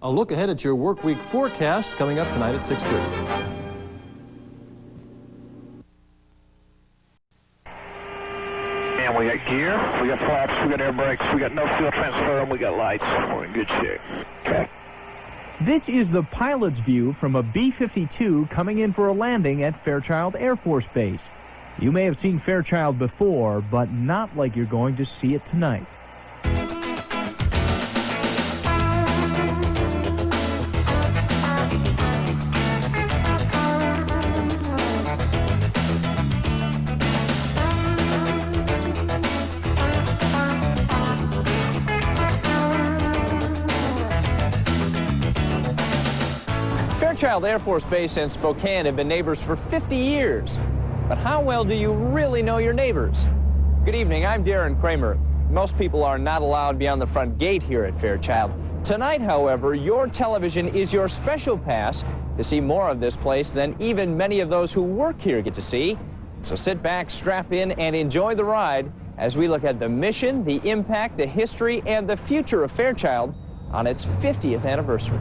A look ahead at your work week forecast coming up tonight at 6:30. And we got gear, we got flaps, we got air brakes, we got no fuel transfer, and we got lights. We're in good shape. Okay. This is the pilot's view from a B-52 coming in for a landing at Fairchild Air Force Base. You may have seen Fairchild before, but not like you're going to see it tonight. Fairchild Air Force Base and Spokane have been neighbors for 50 years. But how well do you really know your neighbors? Good evening, I'm Darren Kramer. Most people are not allowed beyond the front gate here at Fairchild. Tonight, however, your television is your special pass to see more of this place than even many of those who work here get to see. So sit back, strap in, and enjoy the ride as we look at the mission, the impact, the history, and the future of Fairchild on its 50th anniversary.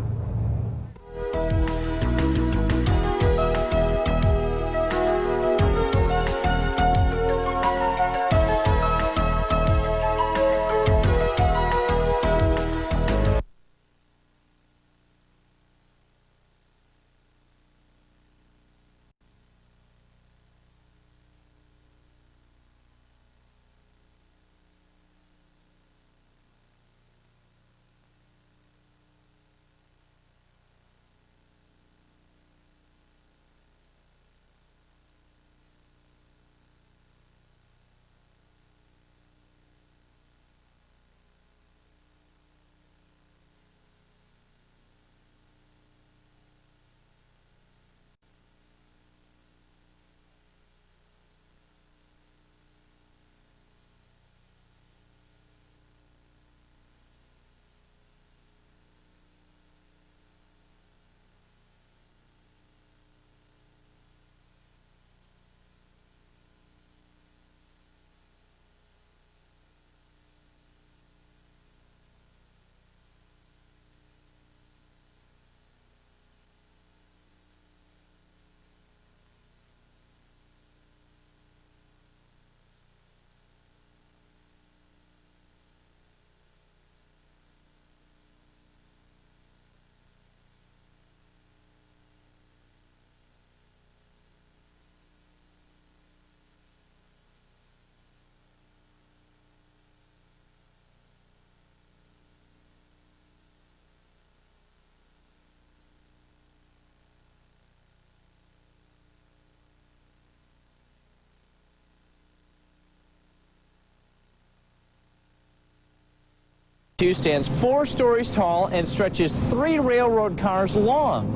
Stands 4 stories tall and stretches 3 railroad cars long.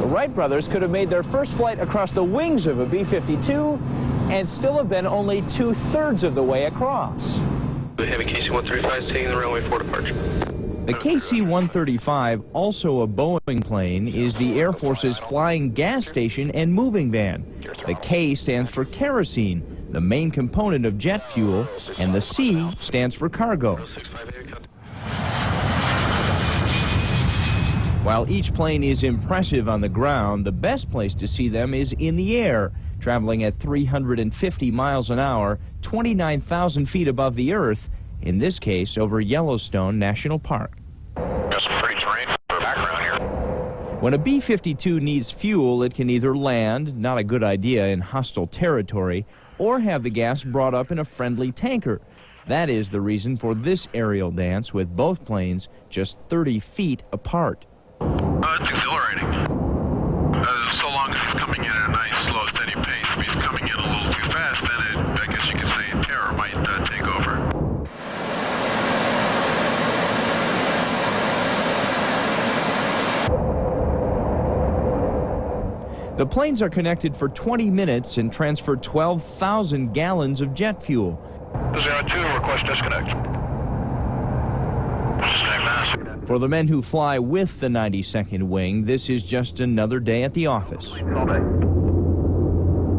The Wright brothers could have made their first flight across the wings of a B-52 and still have been only 2/3 of the way across. The heavy KC-135 is taking the runway for departure. The KC-135, also a Boeing plane, is the Air Force's flying gas station and moving van. The K stands for kerosene, the main component of jet fuel, and the C stands for cargo. While each plane is impressive on the ground, the best place to see them is in the air, traveling at 350 miles an hour, 29,000 feet above the earth, in this case over Yellowstone National Park. Got some pretty terrain for background here. When a B-52 needs fuel, it can either land, not a good idea in hostile territory, or have the gas brought up in a friendly tanker. That is the reason for this aerial dance with both planes just 30 feet apart. It's exhilarating. So long as he's coming in at a nice, slow, steady pace. If he's coming in a little too fast, then I guess you could say terror might take over. The planes are connected for 20 minutes and transfer 12,000 gallons of jet fuel. 02, request disconnect. Disconnect mass. For the men who fly with the 92nd Wing, this is just another day at the office. All day.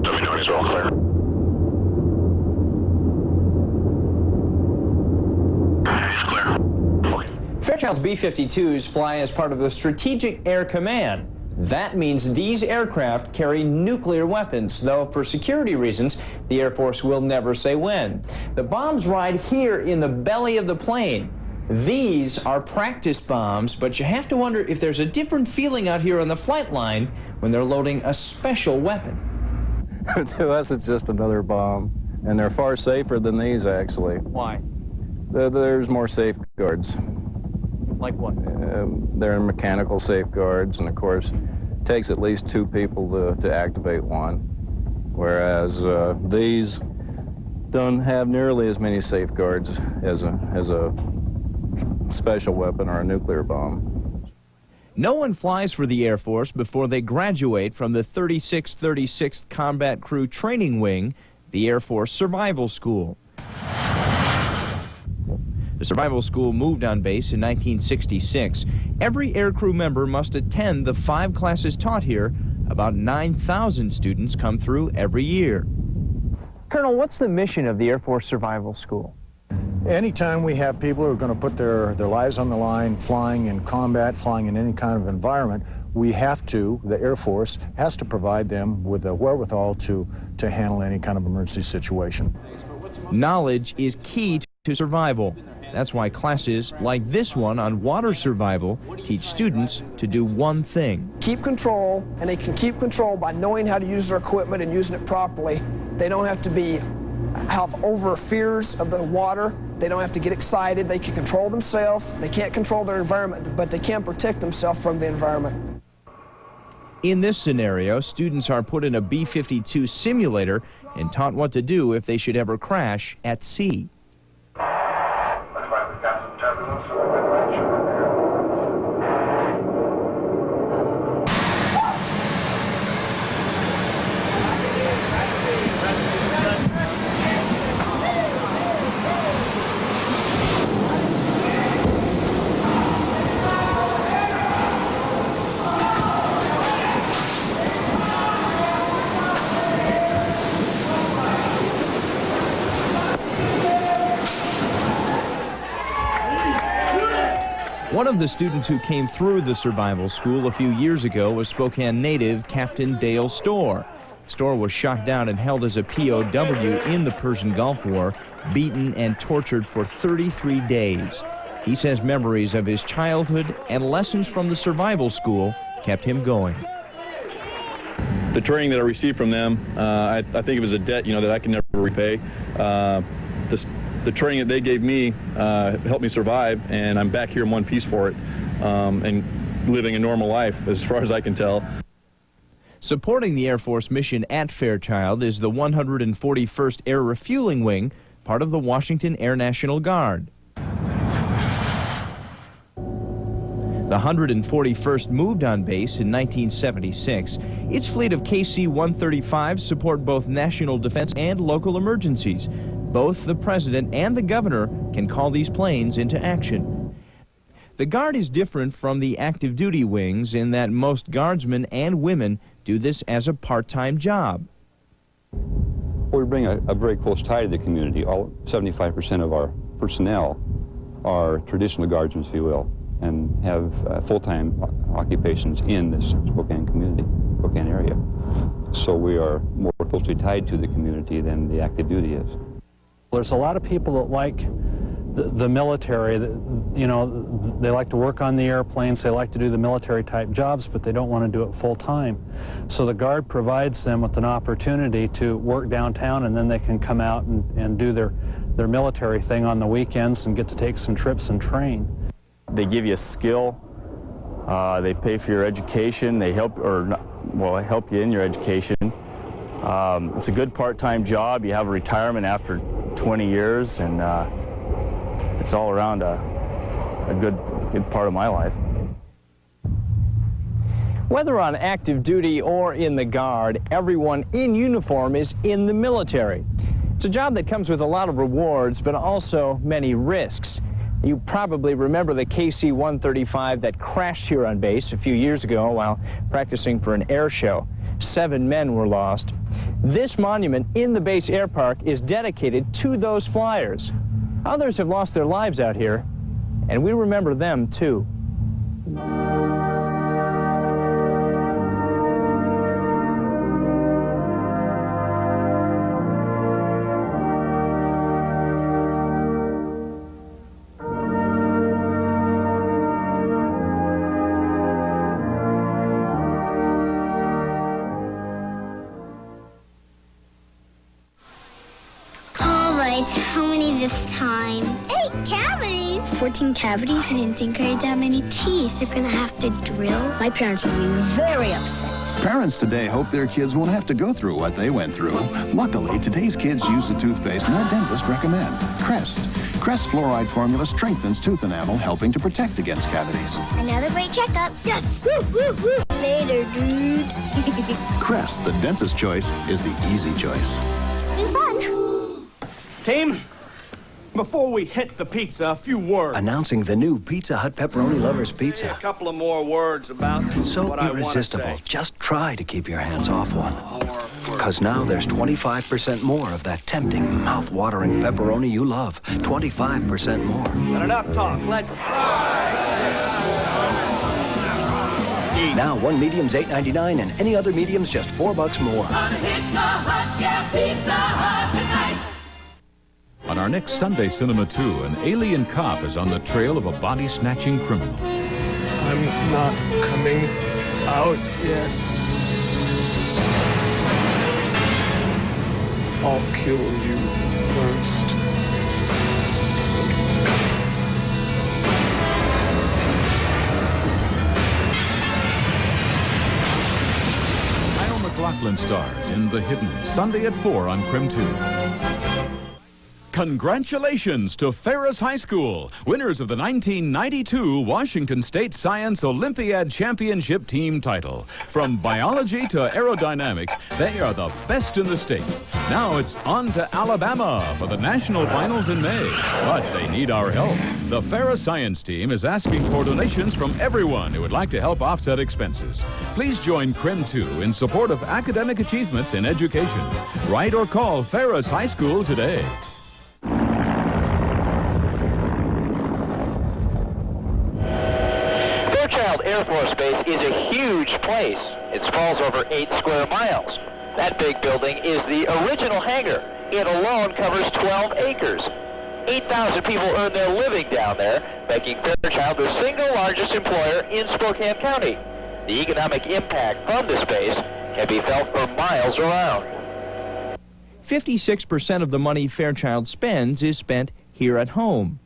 W9 is all clear. He's clear. Fairchild's B-52s fly as part of the Strategic Air Command. That means these aircraft carry nuclear weapons, though for security reasons, the Air Force will never say when. The bombs ride here in the belly of the plane. These are practice bombs, but you have to wonder if there's a different feeling out here on the flight line when they're loading a special weapon. To us, it's just another bomb, and they're far safer than these, actually. Why? There's more safeguards. Like what? They're mechanical safeguards, and of course, it takes at least 2 people to activate one, whereas these don't have nearly as many safeguards as a special weapon or a nuclear bomb. No one flies for the Air Force before they graduate from the 36th Combat Crew Training Wing, the Air Force Survival School. The Survival School moved on base in 1966. Every aircrew member must attend the 5 classes taught here. About 9,000 students come through every year. Colonel, what's the mission of the Air Force Survival School? Anytime we have people who are going to put their lives on the line, flying in combat, flying in any kind of environment, we have to, the Air Force has to provide them with the wherewithal to handle any kind of emergency situation. Knowledge is key to survival. That's why classes like this one on water survival teach students to do one thing. Keep control, and they can keep control by knowing how to use their equipment and using it properly. They don't have to have over fears of the water. They don't have to get excited. They can control themselves. They can't control their environment, but they can protect themselves from the environment. In this scenario, students are put in a B-52 simulator and taught what to do if they should ever crash at sea. One of the students who came through the survival school a few years ago was Spokane native Captain Dale Storr. Storr was shot down and held as a POW in the Persian Gulf War, beaten and tortured for 33 days. He says memories of his childhood and lessons from the survival school kept him going. The training that I received from them, I think it was a debt, that I can never repay. The training that they gave me helped me survive, and I'm back here in one piece for it, and living a normal life as far as I can tell. Supporting the Air Force mission at Fairchild is the 141st Air Refueling Wing, part of the Washington Air National Guard. The 141st moved on base in 1976. Its fleet of KC-135s support both national defense and local emergencies. Both the president and the governor can call these planes into action. The Guard is different from the active duty wings in that most guardsmen and women do this as a part-time job. We bring a very close tie to the community. 75% of our personnel are traditional guardsmen, if you will, and have full-time occupations in this Spokane community, Spokane area. So we are more closely tied to the community than the active duty is. There's a lot of people that like the military, they like to work on the airplanes, they like to do the military type jobs, but they don't want to do it full time. So the Guard provides them with an opportunity to work downtown, and then they can come out and do their military thing on the weekends and get to take some trips and train. They give you a skill, they pay for your education, they help you in your education. It's a good part-time job. You have a retirement after 20 years, and it's all around a good part of my life. Whether on active duty or in the Guard, everyone in uniform is in the military. It's a job that comes with a lot of rewards, but also many risks. You probably remember the KC-135 that crashed here on base a few years ago while practicing for an air show. 7 men were lost. This monument in the base air park is dedicated to those flyers. Others have lost their lives out here, And we remember them, too. How many this time? 8 cavities. 14 cavities? I didn't think I had that many teeth. You're gonna have to drill? My parents will be very upset. Parents today hope their kids won't have to go through what they went through. Luckily, today's kids use the toothpaste no dentists recommend. Crest. Crest fluoride formula strengthens tooth enamel, helping to protect against cavities. Another great checkup. Yes! Woo, woo, woo. Later, dude. Crest, the dentist choice, is the easy choice. It's been fun. Team, before we hit the pizza, a few words. Announcing the new Pizza Hut Pepperoni Lovers Pizza. A couple of more words about so what irresistible, I want to say. Just try to keep your hands off one. Because now there's 25% more of that tempting, mouth-watering pepperoni you love. 25% more. But enough talk, let's... Now one medium's $8.99 and any other medium's just $4 more. Hit the Hut, get Pizza Hut tonight. On our next Sunday Cinema 2, an alien cop is on the trail of a body-snatching criminal. I'm not coming out yet. I'll kill you first. Kyle MacLachlan stars in The Hidden, Sunday at 4 on Crim 2. Congratulations to Ferris High School, winners of the 1992 Washington State Science Olympiad Championship team title. From biology to aerodynamics, they are the best in the state. Now it's on to Alabama for the national finals in May, but they need our help. The Ferris Science team is asking for donations from everyone who would like to help offset expenses. Please join Crim 2 in support of academic achievements in education. Write or call Ferris High School today. Fairchild Air Force Base is a huge place. It sprawls over 8 square miles. That big building is the original hangar. It alone covers 12 acres. 8,000 people earn their living down there, making Fairchild the single largest employer in Spokane County. The economic impact from this base can be felt for miles around. 56% of the money Fairchild spends is spent here at home.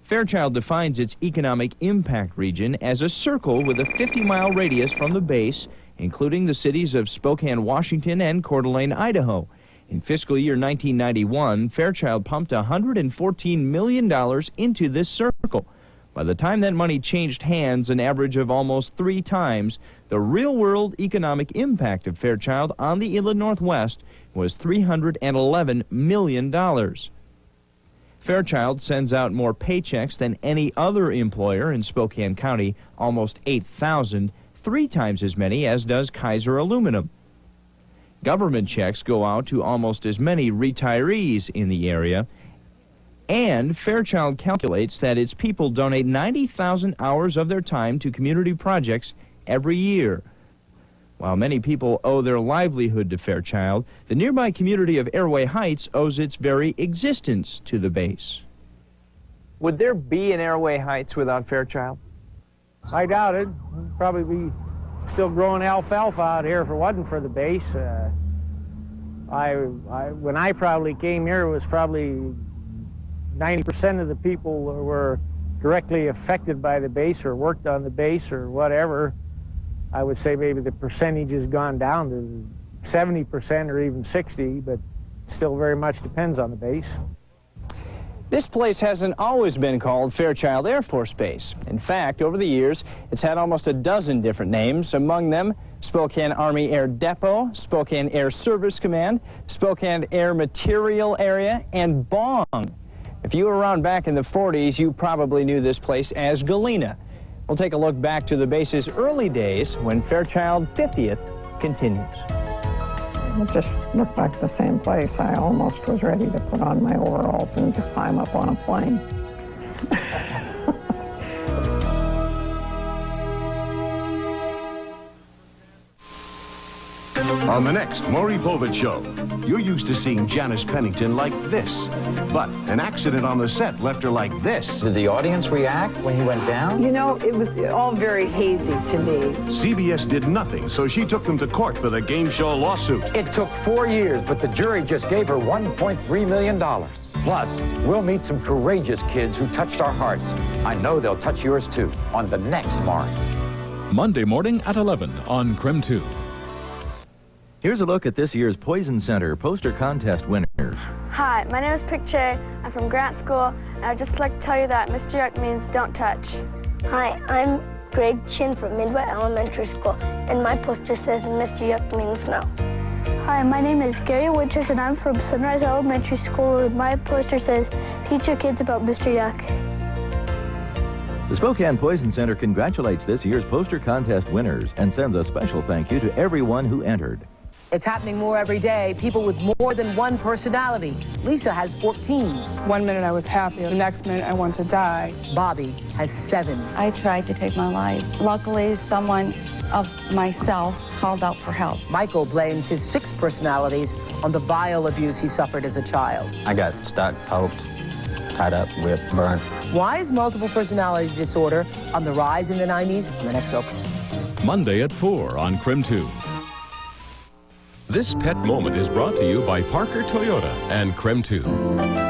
Fairchild defines its economic impact region as a circle with a 50-mile radius from the base, including the cities of Spokane, Washington, and Coeur d'Alene, Idaho. In fiscal year 1991, Fairchild pumped $114 million into this circle. By the time that money changed hands an average of almost 3 times, the real-world economic impact of Fairchild on the Inland Northwest was $311 million. Fairchild sends out more paychecks than any other employer in Spokane County, almost 8,000, 3 times as many as does Kaiser Aluminum. Government checks go out to almost as many retirees in the area, and Fairchild calculates that its people donate 90,000 hours of their time to community projects every year. While many people owe their livelihood to Fairchild, the nearby community of Airway Heights owes its very existence to the base. Would there be an Airway Heights without Fairchild? I doubt it. We'd probably be still growing alfalfa out here if it wasn't for the base. When I probably came here, it was probably 90% of the people were directly affected by the base or worked on the base or whatever. I would say maybe the percentage has gone down to 70% or even 60%, but still very much depends on the base. This place hasn't always been called Fairchild Air Force Base. In fact, over the years, it's had almost a dozen different names, among them Spokane Army Air Depot, Spokane Air Service Command, Spokane Air Material Area, and Bong. If you were around back in the 40s, you probably knew this place as Galena. We'll take a look back to the base's early days when Fairchild 50th continues. It just looked like the same place. I almost was ready to put on my overalls and climb up on a plane. On the next Maury Povich Show, you're used to seeing Janice Pennington like this. But an accident on the set left her like this. Did the audience react when he went down? You know, it was all very hazy to me. CBS did nothing, so she took them to court for the game show lawsuit. It took 4 years, but the jury just gave her $1.3 million. Plus, we'll meet some courageous kids who touched our hearts. I know they'll touch yours too on the next Maury. Monday morning at 11 on Crim 2. Here's a look at this year's Poison Center poster contest winners. Hi, my name is Pick Che. I'm from Grant School, and I'd just like to tell you that Mr. Yuck means don't touch. Hi, I'm Greg Chin from Midway Elementary School, and my poster says Mr. Yuck means no. Hi, my name is Gary Winters, and I'm from Sunrise Elementary School, and my poster says teach your kids about Mr. Yuck. The Spokane Poison Center congratulates this year's poster contest winners and sends a special thank you to everyone who entered. It's happening more every day. People with more than one personality. Lisa has 14. 1 minute I was happy, the next minute I want to die. Bobby has 7. I tried to take my life. Luckily, someone of myself called out for help. Michael blames his 6 personalities on the vile abuse he suffered as a child. I got stuck, poked, tied up, whipped, burned. Why is multiple personality disorder on the rise in the 90s? On the next open. Monday at 4 on Crim 2. This pet moment is brought to you by Parker Toyota and Crim 2.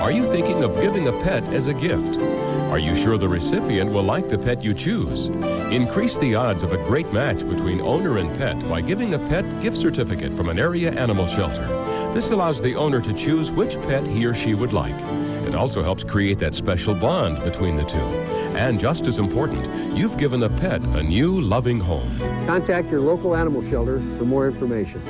Are you thinking of giving a pet as a gift? Are you sure the recipient will like the pet you choose? Increase the odds of a great match between owner and pet by giving a pet gift certificate from an area animal shelter. This allows the owner to choose which pet he or she would like. It also helps create that special bond between the two. And just as important, you've given a pet a new loving home. Contact your local animal shelter for more information.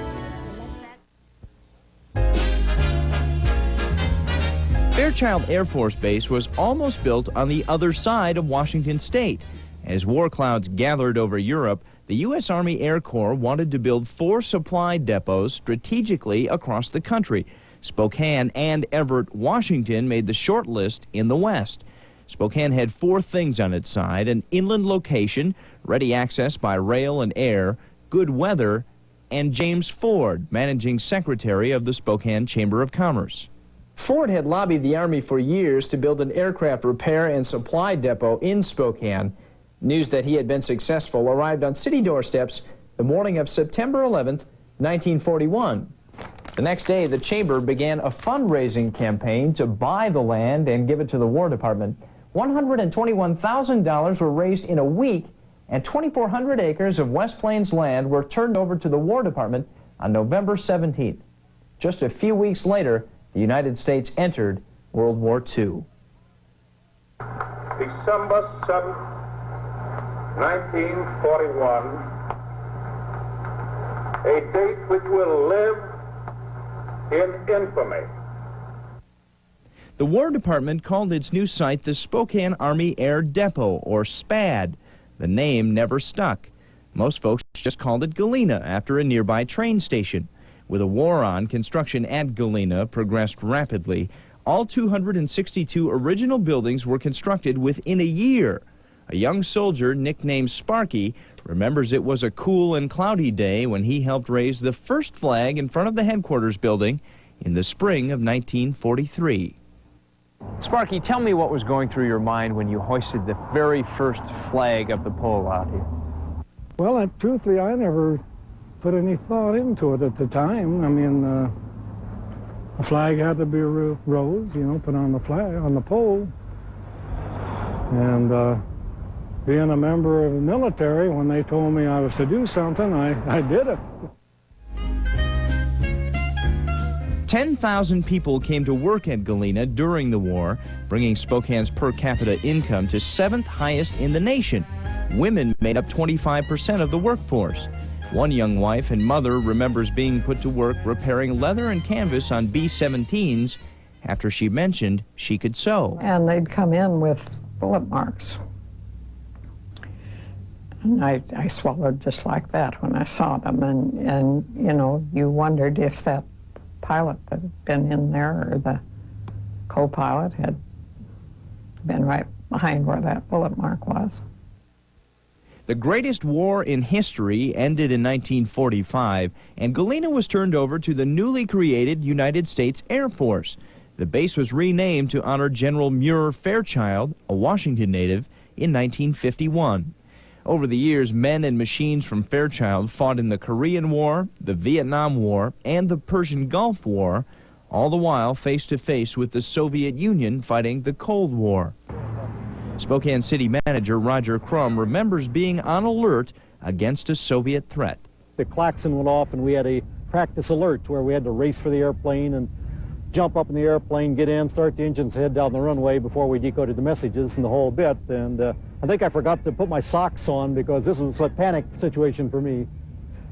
Fairchild Air Force Base was almost built on the other side of Washington State. As war clouds gathered over Europe, the U.S. Army Air Corps wanted to build 4 supply depots strategically across the country. Spokane and Everett, Washington made the short list in the West. Spokane had 4 things on its side: an inland location, ready access by rail and air, good weather, and James Ford, managing secretary of the Spokane Chamber of Commerce. Ford had lobbied the Army for years to build an aircraft repair and supply depot in Spokane. News that he had been successful arrived on city doorsteps the morning of September 11th, 1941. The next day, the Chamber began a fundraising campaign to buy the land and give it to the War Department. $121,000 were raised in a week, and 2,400 acres of West Plains land were turned over to the War Department on November 17th. Just a few weeks later, the United States entered World War II. December 7th, 1941, a date which will live in infamy. The War Department called its new site the Spokane Army Air Depot, or SPAD. The name never stuck. Most folks just called it Galena after a nearby train station. With a war on, construction at Galena progressed rapidly. All 262 original buildings were constructed within a year. A young soldier nicknamed Sparky remembers it was a cool and cloudy day when he helped raise the first flag in front of the headquarters building in the spring of 1943. Sparky, tell me what was going through your mind when you hoisted the very first flag of the pole out here. Well, truthfully, I never put any thought into it at the time. I mean, a flag had to be rose, you know, put on the flag, on the pole. And being a member of the military, when they told me I was to do something, I did it. 10,000 people came to work at Galena during the war, bringing Spokane's per capita income to 7th highest in the nation. Women made up 25% of the workforce. One young wife and mother remembers being put to work repairing leather and canvas on B-17s after she mentioned she could sew. And they'd come in with bullet marks. And I swallowed just like that when I saw them. And you know, you wondered if that pilot that had been in there or the co-pilot had been right behind where that bullet mark was. The greatest war in history ended in 1945, and Galena was turned over to the newly created United States Air Force. The base was renamed to honor General Muir Fairchild, a Washington native, in 1951. Over the years, men and machines from Fairchild fought in the Korean War, the Vietnam War, and the Persian Gulf War, all the while face-to-face with the Soviet Union fighting the Cold War. Spokane City Manager Roger Crum remembers being on alert against a Soviet threat. The klaxon went off and we had a practice alert where we had to race for the airplane and jump up in the airplane, get in, start the engines, head down the runway before we decoded the messages and the whole bit. And I think I forgot to put my socks on because this was a panic situation for me.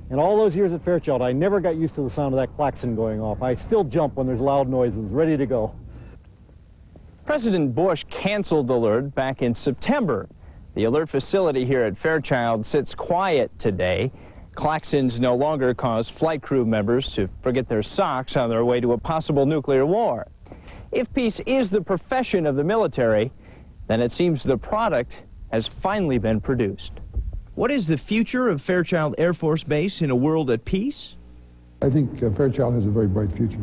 And all those years at Fairchild, I never got used to the sound of that klaxon going off. I still jump when there's loud noises, ready to go. President Bush canceled the alert back in September. The alert facility here at Fairchild sits quiet today. Klaxons no longer cause flight crew members to forget their socks on their way to a possible nuclear war. If peace is the profession of the military, then it seems the product has finally been produced. What is the future of Fairchild Air Force Base in a world at peace? I think Fairchild has a very bright future.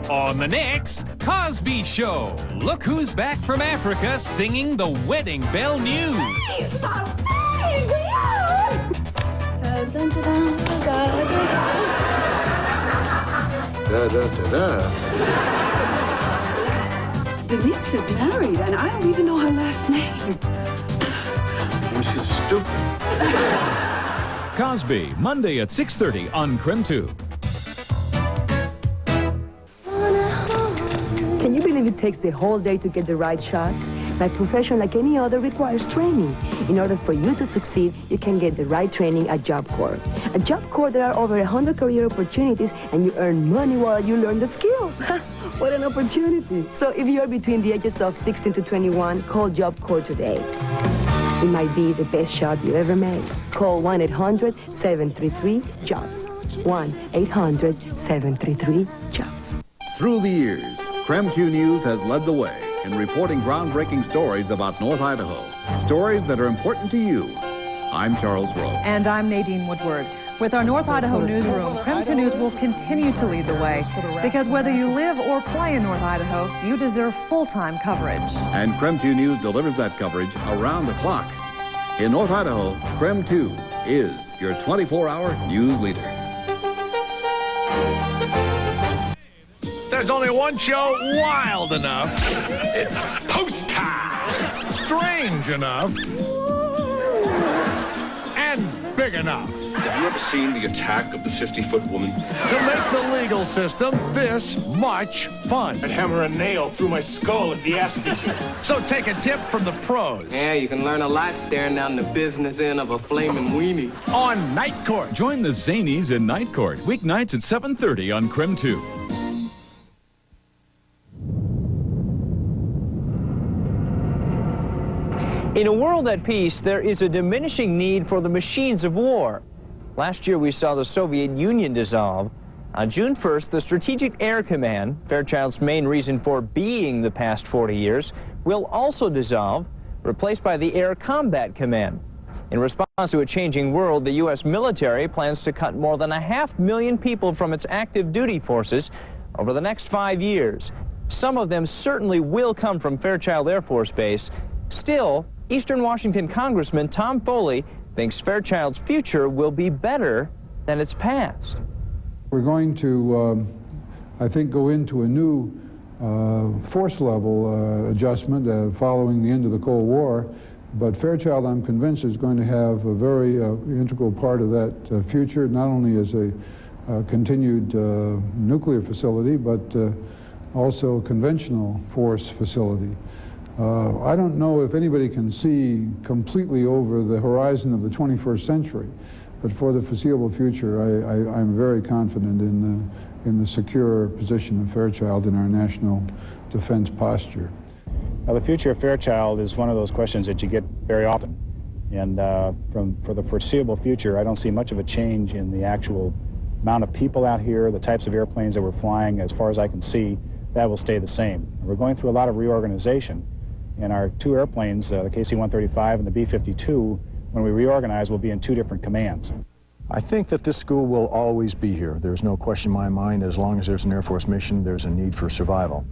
On the next Cosby Show, look who's back from Africa singing the wedding bell news. Denise is married, and I don't even know her last name. She's stupid. Cosby, Monday at 6:30 on Crim 2. Can you believe it takes the whole day to get the right shot? My profession, like any other, requires training. In order for you to succeed, you can get the right training at Job Corps. At Job Corps, there are over 100 career opportunities, and you earn money while you learn the skill. What an opportunity. So if you're between the ages of 16 to 21, call Job Corps today. It might be the best shot you ever made. Call 1-800-733-JOBS. 1-800-733-JOBS. Through the years, Crim 2 News has led the way in reporting groundbreaking stories about North Idaho. Stories that are important to you. I'm Charles Rowe. And I'm Nadine Woodward. With our North Idaho newsroom, Crim 2 News will continue to lead the way. Because whether you live or play in North Idaho, you deserve full-time coverage. And Crim 2 News delivers that coverage around the clock. In North Idaho, Crim 2 is your 24-hour news leader. There's only one show wild enough. It's post time. Strange enough. And big enough. Have you ever seen the attack of the 50-foot woman? To make the legal system this much fun. I'd hammer a nail through my skull if he asked me to. So take a tip from the pros. Yeah, you can learn a lot staring down the business end of a flaming weenie. On Night Court. Join the Zanies in Night Court, weeknights at 7:30 on Crim 2. In a world at peace, there is a diminishing need for the machines of war. Last year, we saw the Soviet Union dissolve. On June 1st, the Strategic Air Command, Fairchild's main reason for being the past 40 years, will also dissolve, replaced by the Air Combat Command. In response to a changing world, the U.S. military plans to cut more than 500,000 people from its active duty forces over the next 5 years. Some of them certainly will come from Fairchild Air Force Base. Still, Eastern Washington Congressman Tom Foley thinks Fairchild's future will be better than its past. We're going to, I think, go into a new force level adjustment following the end of the Cold War. But Fairchild, I'm convinced, is going to have a very integral part of that future, not only as a continued nuclear facility, but also a conventional force facility. I don't know if anybody can see completely over the horizon of the 21st century, but for the foreseeable future, I'm very confident in the secure position of Fairchild in our national defense posture. Now, the future of Fairchild is one of those questions that you get very often. And for the foreseeable future, I don't see much of a change in the actual amount of people out here, the types of airplanes that we're flying. As far as I can see, that will stay the same. We're going through a lot of reorganization, and our two airplanes, the KC-135 and the B-52, when we reorganize, will be in two different commands. I think that this school will always be here. There's no question in my mind. As long as there's an Air Force mission, there's a need for survival.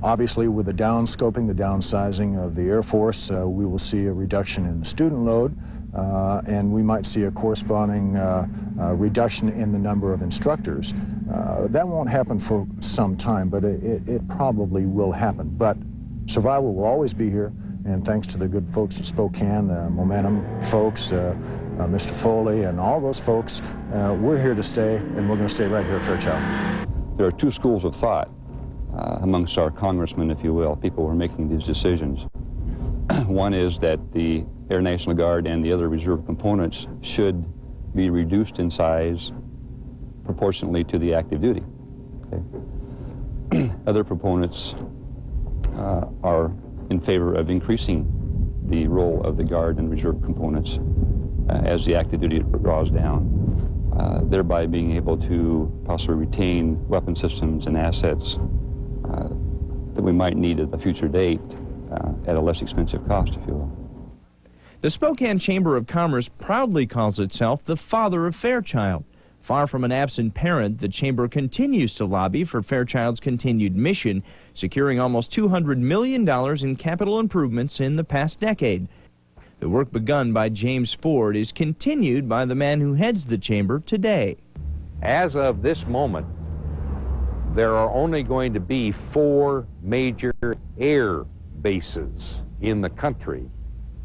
Obviously, with the downscoping, the downsizing of the Air Force, we will see a reduction in the student load, and we might see a corresponding reduction in the number of instructors. That won't happen for some time, but it probably will happen. But survival will always be here, and thanks to the good folks at Spokane, the Momentum folks, Mr. Foley, and all those folks, we're here to stay, and we're going to stay right here at Fairchild. There are two schools of thought amongst our congressmen, if you will, people who are making these decisions. One is that the Air National Guard and the other reserve components should be reduced in size proportionately to the active duty. Okay? Other proponents are in favor of increasing the role of the Guard and reserve components as the active duty draws down, thereby being able to possibly retain weapon systems and assets that we might need at a future date at a less expensive cost, if you will. The Spokane Chamber of Commerce proudly calls itself the father of Fairchild. Far from an absent parent, the Chamber continues to lobby for Fairchild's continued mission, securing almost $200 million in capital improvements in the past decade. The work begun by James Ford is continued by the man who heads the Chamber today. As of this moment, there are only going to be 4 major air bases in the country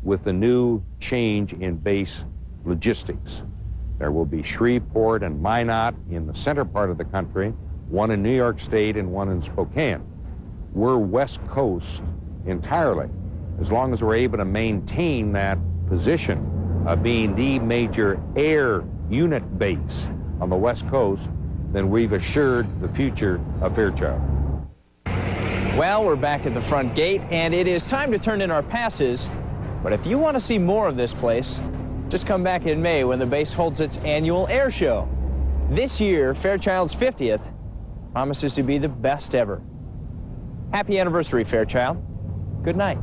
with the new change in base logistics. There will be Shreveport and Minot in the center part of the country, one in New York State and one in Spokane. We're West Coast entirely. As long as we're able to maintain that position of being the major air unit base on the West Coast, then we've assured the future of Fairchild. Well, we're back at the front gate, and it is time to turn in our passes. But if you want to see more of this place, just come back in May when the base holds its annual air show. This year, Fairchild's 50th promises to be the best ever. Happy anniversary, Fairchild. Good night.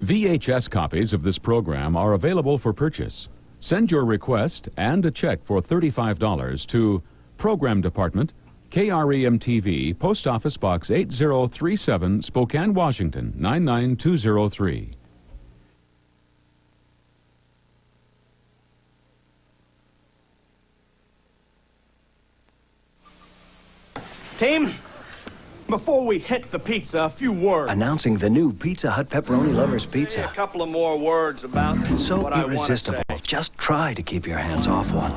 VHS copies of this program are available for purchase. Send your request and a check for $35 to Program Department, KREM-TV, Post Office Box 8037, Spokane, Washington, 99203. Team, before we hit the pizza, a few words. Announcing the new Pizza Hut Pepperoni Lovers Pizza. A couple of more words about so what irresistible. I want to say. Just try to keep your hands off one.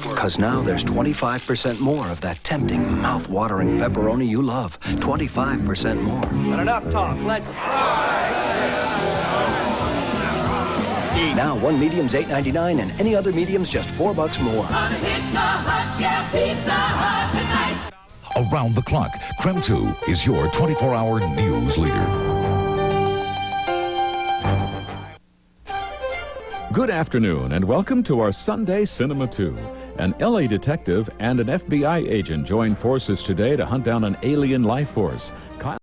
Because now there's 25% more of that tempting, mouth-watering pepperoni you love. 25% more. But enough talk. Let's eat. Now one medium's $8.99 and any other medium's just $4 more. Gonna hit the hut, yeah, Pizza Hut tonight. Around the clock, Krem 2 is your 24-hour news leader. Good afternoon, and welcome to our Sunday Cinema 2. An LA detective and an FBI agent join forces today to hunt down an alien life force. Kyle